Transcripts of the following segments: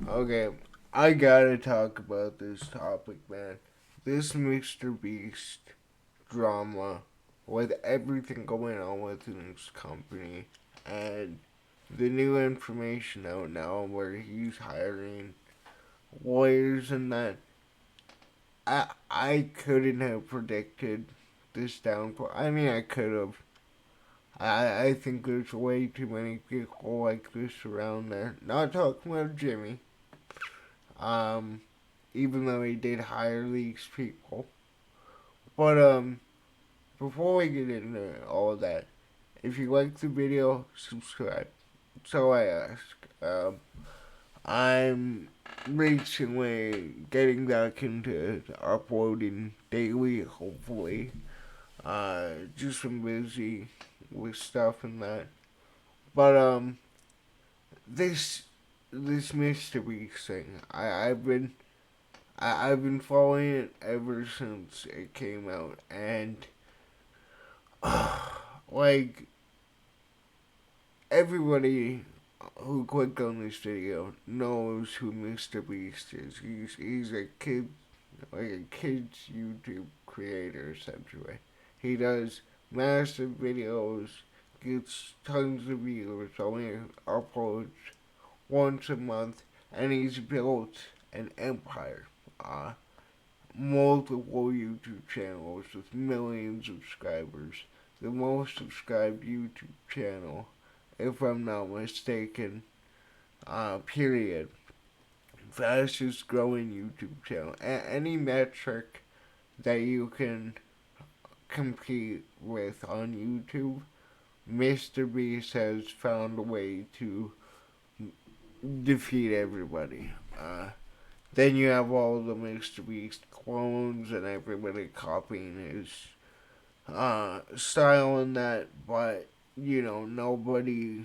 Okay, I gotta talk about this topic, man. This MrBeast drama with everything going on within his company and the new information out now where he's hiring lawyers and that. I couldn't have predicted this downfall. I mean, I could have. I think there's way too many people like this around there. Not talking about Jimmy. Um, even though he did hire these people. But before we get into all of that, if you like the video, subscribe. So I ask. I'm recently getting back into uploading daily, hopefully. Just been busy with stuff and that. But this this mystery thing, I've been following it ever since it came out, and like everybody who clicked on this video knows who MrBeast is. He's a kid, like a kid's YouTube creator essentially. He does massive videos, gets tons of viewers, only uploads once a month, and he's built an empire. Uh, Multiple YouTube channels with millions of subscribers. The most subscribed YouTube channel, if I'm not mistaken, period. Fastest growing YouTube channel. Any metric that you can compete with on YouTube, MrBeast has found a way to defeat everybody. Then you have all the MrBeast clones and everybody copying his style and that, but nobody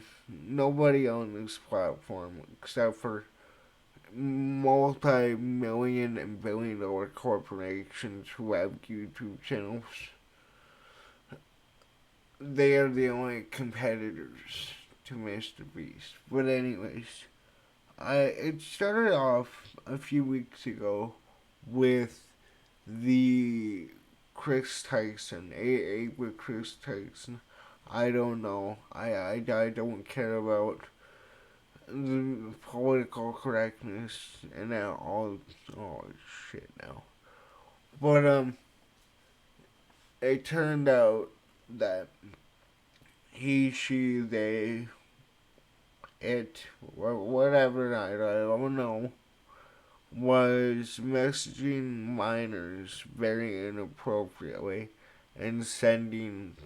on this platform except for multi-million and billion-dollar corporations who have YouTube channels. They are the only competitors to MrBeast. But anyways, it started off a few weeks ago with the Chris Tyson, AA with Chris Tyson. I don't know. I don't care about the political correctness and all shit now. But it turned out that he, she, they, it, whatever, I don't know, was messaging minors very inappropriately and sending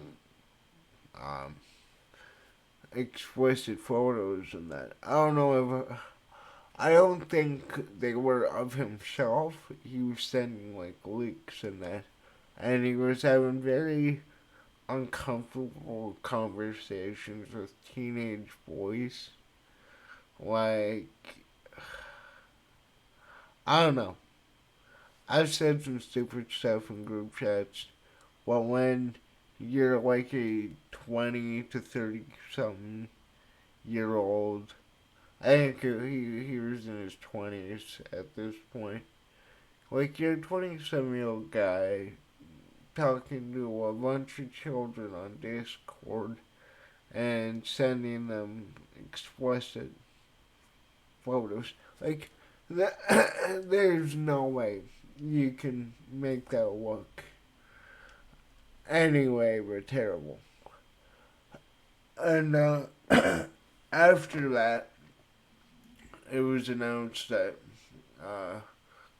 um, explicit photos and that. I don't know if I don't think they were of himself. He was sending like leaks and that, and he was having very uncomfortable conversations with teenage boys. Like, I don't know. I've said some stupid stuff in group chats, but when you're like a 20 to 30 something year old, I think he was in his 20s at this point. Like, you're a 27-year-old guy talking to a bunch of children on Discord and sending them explicit photos. Like, that, there's no way you can make that look anyway but terrible. And after that, it was announced that uh,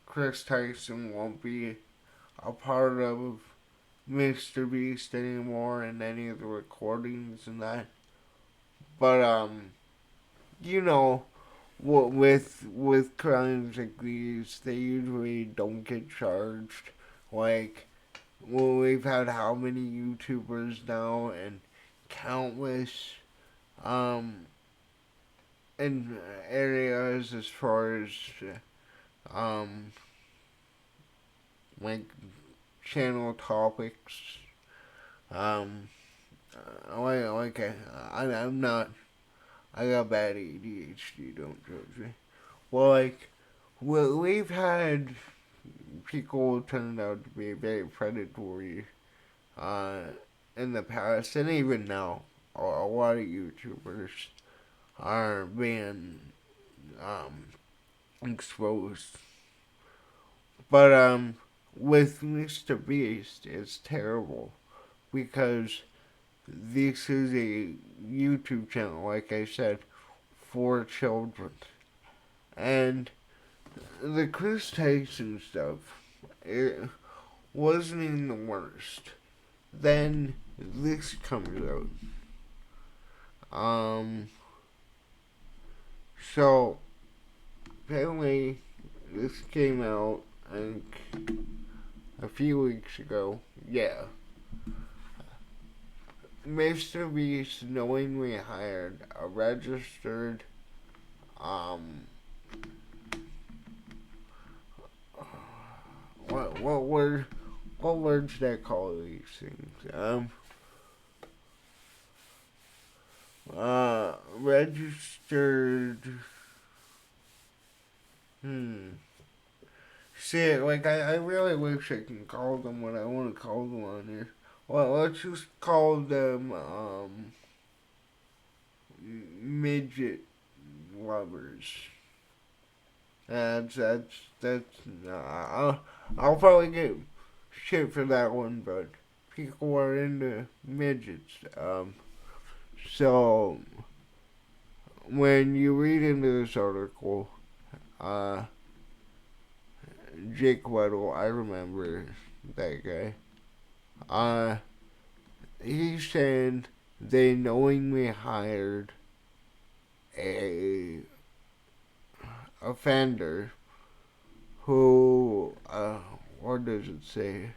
Chris Tyson won't be a part of MrBeast anymore in any of the recordings and that. But you know, with crimes like these, they usually don't get charged. Like, well, we've had how many YouTubers now and countless um in areas as far as um like channel topics. Um, I'm not. I got bad ADHD. Don't judge me. Well, like, we've had people turn out to be very predatory uh, in the past, and even now, a lot of YouTubers are being um, exposed. But with MrBeast, it's terrible because this is a YouTube channel, like I said, for children. And the Chris Tyson stuff, it wasn't even the worst. Then this comes out. So apparently this came out, I think, a few weeks ago. Yeah. MrBeast knowingly hired a registered, um, what word, what words do they call these things? Registered, See, like, I really wish I can call them what I want to call them on here. Well, let's just call them, midget lovers. I'll probably get shit for that one, but people are into midgets. So when you read into this article, uh, Jake Weddle, I remember that guy. He said they knowingly hired a offender who, what does it say?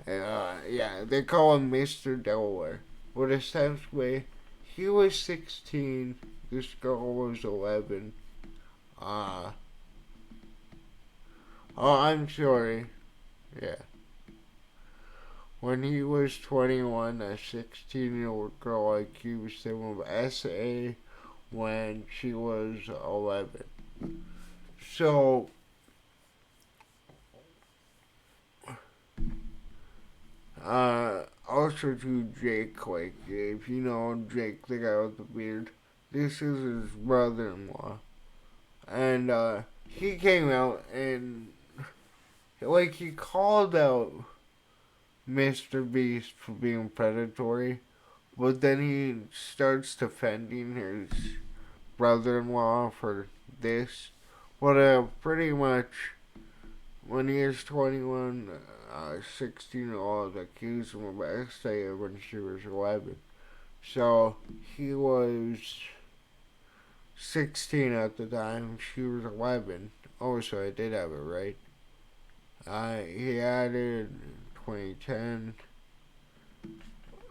Yeah, they call him Mr. Delaware. But essentially, he was 16, this girl was 11. Oh, I'm sorry. Yeah. When he was 21, a 16-year-old girl accused him of SA when she was 11. So, also to Jake, like, if you know Jake, the guy with the beard, this is his brother-in-law. And, he came out and, like, he called out MrBeast for being predatory, but then he starts defending his brother-in-law for this. But pretty much, when he was 21, 16-year-old accused him of SA when she was 11. So he was 16 at the time, she was 11. Oh, so I did have it right. He added 2010.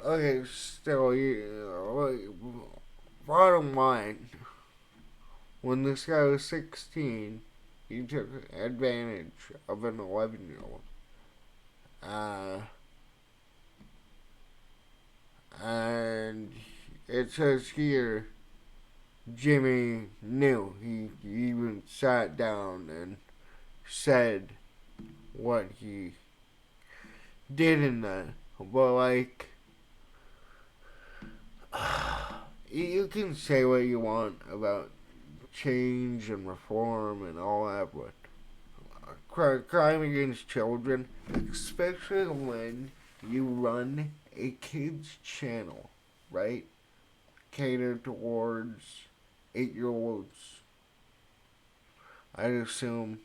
Okay, still, bottom line, when this guy was 16, he took advantage of an 11-year-old. And it says here, Jimmy knew. He even sat down and said what he did in that. But, like, you can say what you want about change and reform and all that, but crime against children, especially when you run a kids channel, right? Catered towards 8-year-olds. I'd assume,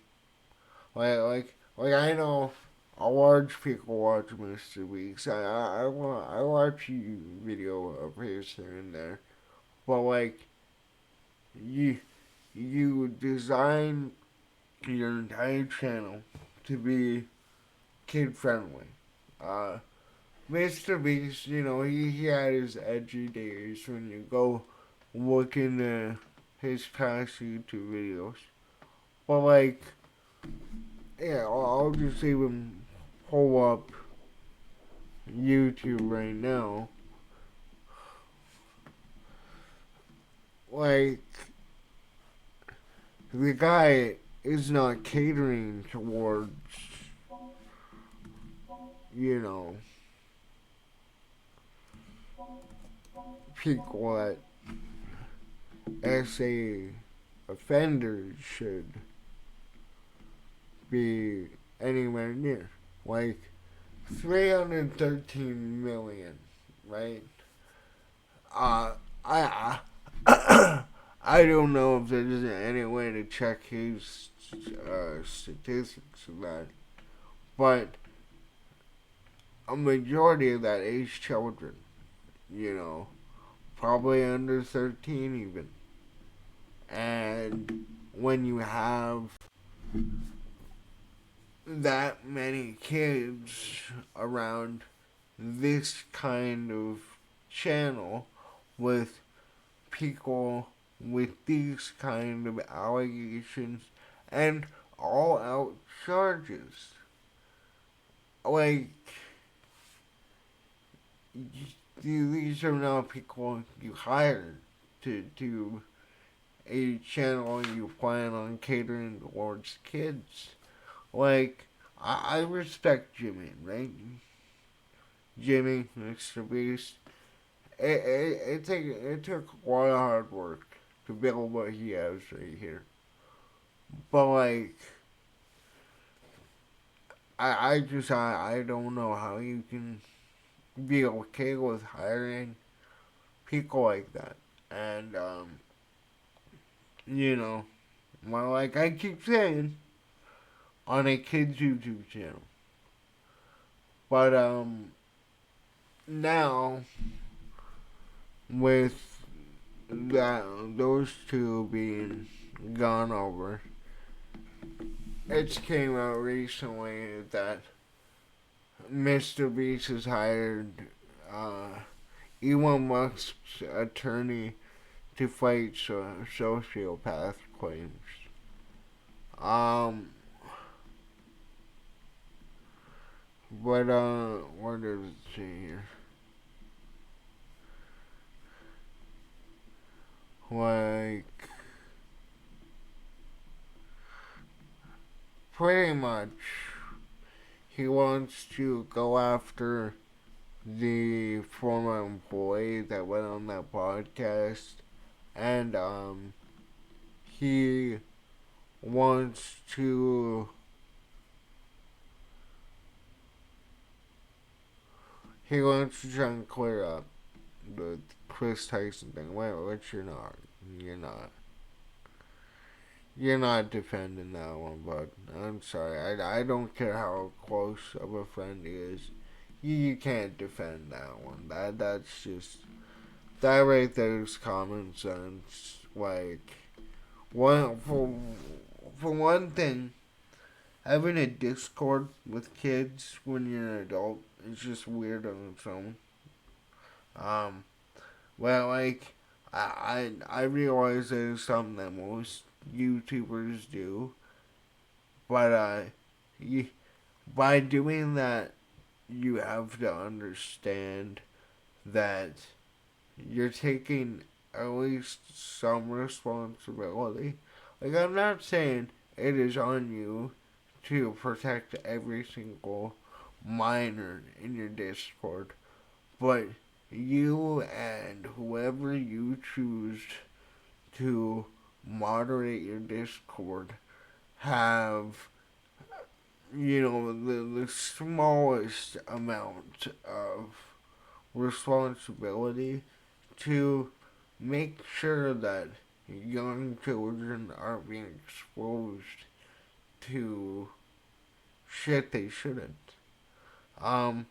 like I know a large people watch MrBeast. I watch video of his here and there, but like you design your entire channel to be kid friendly. MrBeast, he had his edgy days when you go look into his past YouTube videos. But like, yeah, I'll just even pull up YouTube right now. Like, the guy is not catering towards, you know, people that SA offenders should be anywhere near. Like 313 million, right? Uh, I don't know if there's any way to check his statistics of that, but a majority of that is children, you know, probably under 13 even. And when you have that many kids around this kind of channel with people with these kind of allegations and all out charges, like, these are not people you hire to a channel you plan on catering towards kids. Like, I respect Jimmy, right? Jimmy, MrBeast. It took a lot of hard work to build what he has right here. But, like, I don't know how you can be okay with hiring people like that. And, you know, well, like I keep saying, on a kid's YouTube channel. But, now, with those two being gone over, it came out recently that MrBeast has hired Elon Musk's attorney to fight sociopath claims. Um, but what does it say here? Like, pretty much, he wants to go after the former employee that went on that podcast, and he wants to try and clear up the Chris Tyson thing. Wait, which you're not defending that one, bud. I'm sorry. I don't care how close of a friend he is. You can't defend that one. That's just, that right there is common sense. Like, one for one thing, having a Discord with kids when you're an adult is just weird on its own. Well, like, I realize that it's something that most YouTubers do, but by doing that, you have to understand that you're taking at least some responsibility. Like, I'm not saying it is on you to protect every single minor in your Discord, but you and whoever you choose to moderate your Discord have, the smallest amount of responsibility to make sure that young children aren't being exposed to shit they shouldn't. Um,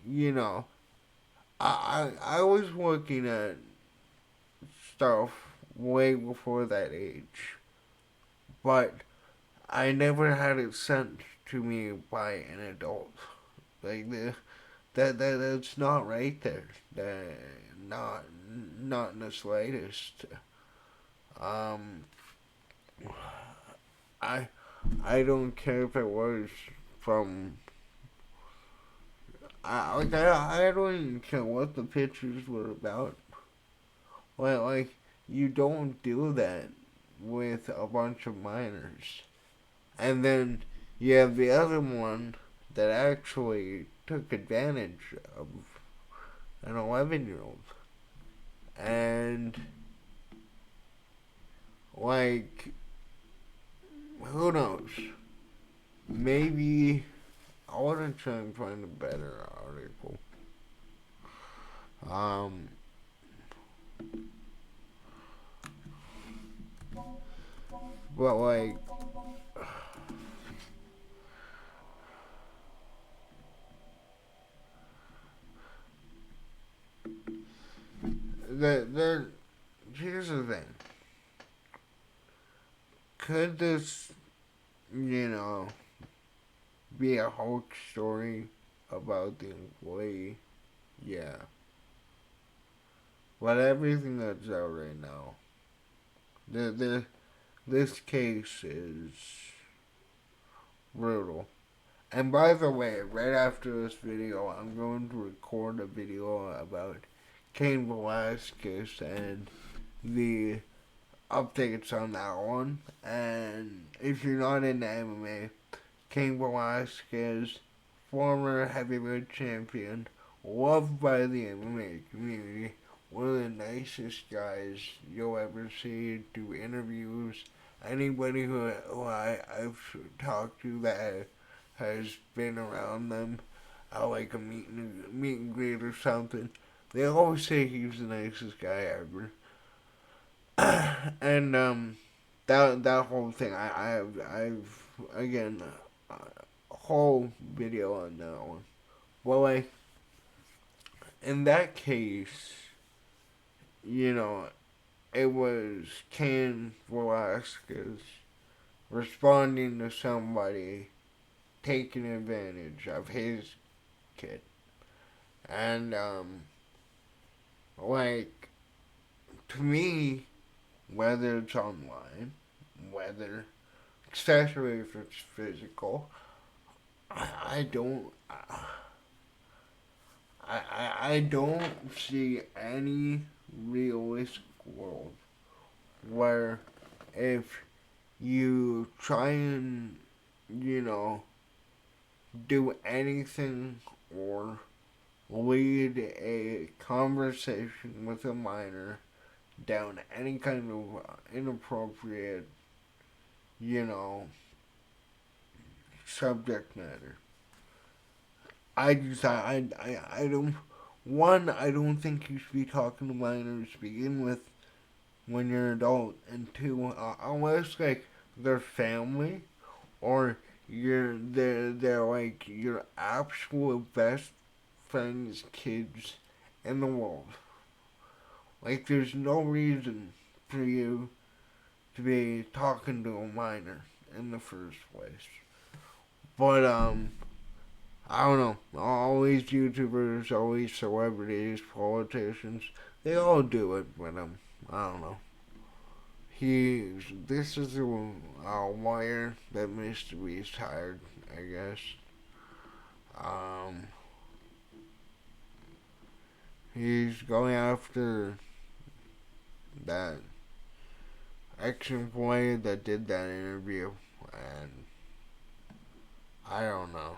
you know, I was looking at stuff way before that age, but I never had it sent to me by an adult. Like, that's not right there. Not not in the slightest. Um, I I don't care if it was from. I don't even care what the pictures were about. Like, you don't do that with a bunch of minors. And then you have the other one that actually took advantage of an 11-year-old. And, like, who knows? Maybe I want to try and find a better article. Um, but like, the here's the thing. Could this, you know, be a hoax story about the employee? Yeah. But everything that's out right now, the this case is brutal. And by the way, right after this video, I'm going to record a video about Cain Velasquez and the updates on that one. And if you're not into MMA, Cain Velasquez, former heavyweight champion, loved by the MMA community, one of the nicest guys you'll ever see, do interviews. Anybody I've talked to that has been around them at like a meet and greet or something, they always say he's the nicest guy ever. And that whole thing, I've again a whole video on that one. Well, like in that case, you know, it was Cain Velasquez responding to somebody taking advantage of his kid, and like to me, whether it's online, whether especially if it's physical, I don't. I don't see any realistic world where if you try and, you know, do anything or lead a conversation with a minor down any kind of inappropriate, you know, subject matter. I don't. One, I don't think you should be talking to minors to begin with when you're an adult, and two, unless like their family or they're like your absolute best friends, kids in the world. Like, there's no reason for you to be talking to a minor in the first place. But I don't know. All these YouTubers, all these celebrities, politicians, they all do it with him. I don't know. This is a lawyer that MrBeast hired, I guess. Um, he's going after that ex-employee that did that interview, and I don't know.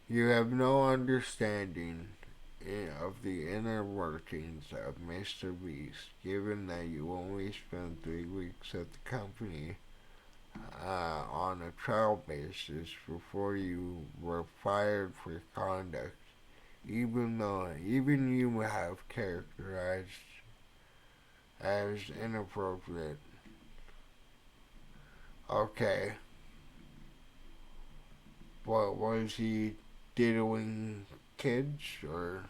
You have no understanding of the inner workings of MrBeast, given that you only spent 3 weeks at the company on a trial basis before you were fired for conduct, even you have characterized as inappropriate. Okay, what was he diddling kids or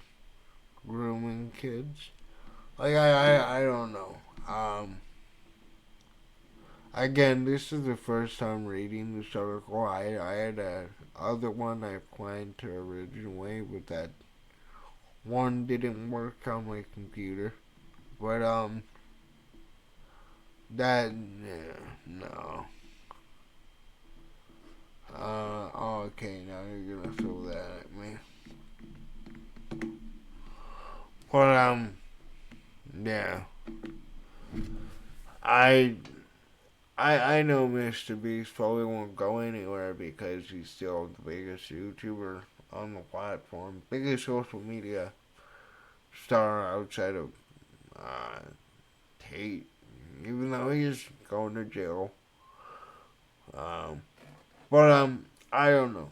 grooming kids? Like I don't know. Again, this is the first time reading this article. I had a other one I planned to originally, but that one didn't work on my computer. But that no. Okay, now you're gonna throw that at me. But yeah, I I know Mr. Beast probably won't go anywhere because he's still the biggest YouTuber on the platform, biggest social media star outside of uh, Tate, even though he's going to jail. Um, but I don't know.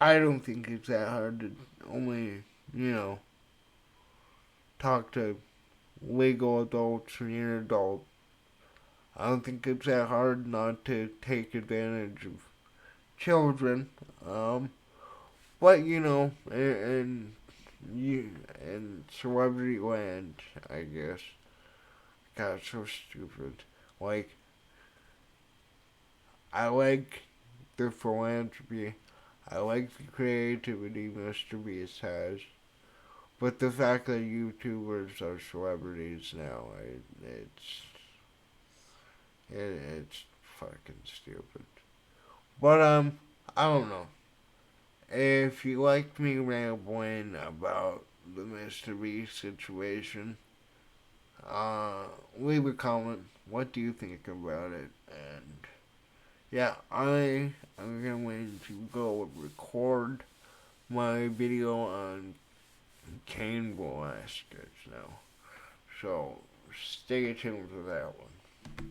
I don't think it's that hard to only, you know, talk to legal adults or an adult. I don't think it's that hard not to take advantage of children. Um, but you know, you and celebrity land, I guess, got so stupid. Like I like the philanthropy, I like the creativity MrBeast has, but the fact that YouTubers are celebrities now, it's fucking stupid. But I don't know. If you liked me rambling about the MrBeast situation, leave a comment. What do you think about it? And yeah, I am going to go record my video on Cain Velasquez now. So stay tuned for that one.